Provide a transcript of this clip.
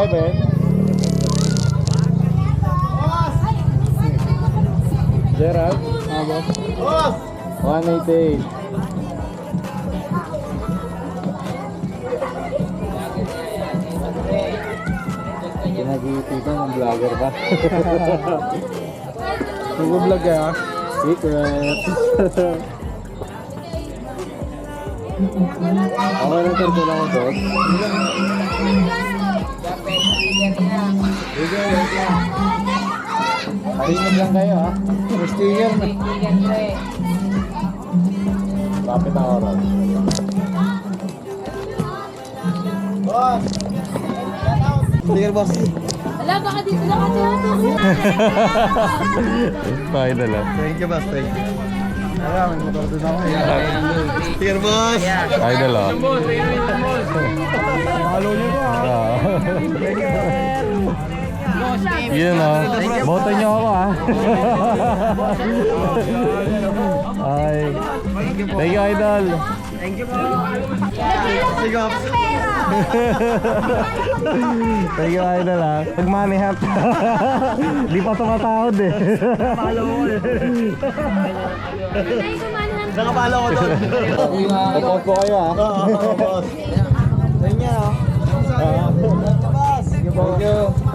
Ben? Gerald? Boss! 188. Pinag-iitipan ng vlogger ba? Nag-vlog ka ha? Secret. Okay lang sir, kailangan ko doon. Mahinig lang kayo ha. May sticker na. Lapit ang oras. Boss! Sticker boss. Wala, baka dito na kasi natin. Bakit na lang? Thank you boss, thank you. Alam, may motor doon ako. Sticker boss! Ay na lang. Follow nyo ko ha. Yun o. Boto nyo ako ha. Ay. Thank you, idol. Sige boss. Thank you, idol ha. Pag-money hat. Di pa tumatawad eh. Nakapalo ko doon. Tapos po kayo ha. Boss. Thank you ha. Boss. Thank you.